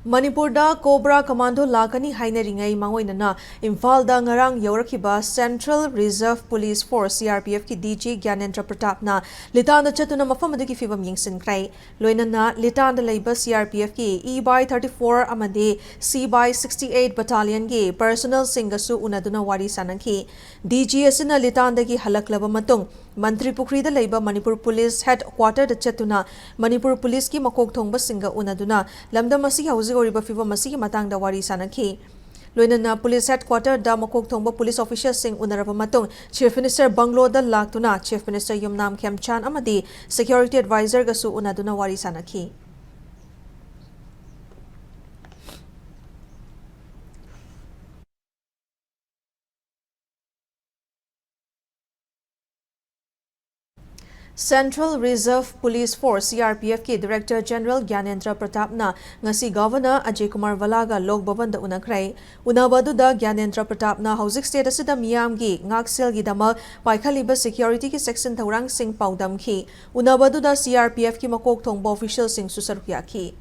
Manipur Cobra Commando Lakani Haineringai Mangoinana, Imphal da Ngarang Yorakiba Central Reserve Police Force CRPF ki DG Gyanendra Pratapna, Litan da Chatuna Mafamadiki Fibam Yingsin Krai, Loinana, Litan da Labor CRPF ki E by 34 Amade, C by 68 Battalion ki Personal Singasu Unaduna Wari Sanaki, DG Asina Litan da ki Halaklaba Matung, Manipuri da Labor Manipur Police Headquarter da Chatuna, Manipur Police ki Makok Thongba Singa Unaduna, Lamda Masi Housing Oriba Fiva Masi Matang da Wari Sanaki. Loinana Police Headquarter da Makok Thongba Police Officials Sing Unaraba Matung, Chief Minister Banglo da Laktuna, Chief Minister Yumnam Kemchan Amadi, Security Advisor Gasu Unaduna Wari Sanaki. Central Reserve Police Force CRPF ki Director General Gyanendra Pratapna ngasi Governor Ajay Kumar Valaga Lok Bhavan da unakrai unabadu da Gyanendra Pratapna Housing State asida miyam gi ngaksel gi dama paikhaliba security ki section thaurang sing paudam ki unabadu da CRPF ki makok thongba official sing susarpya ki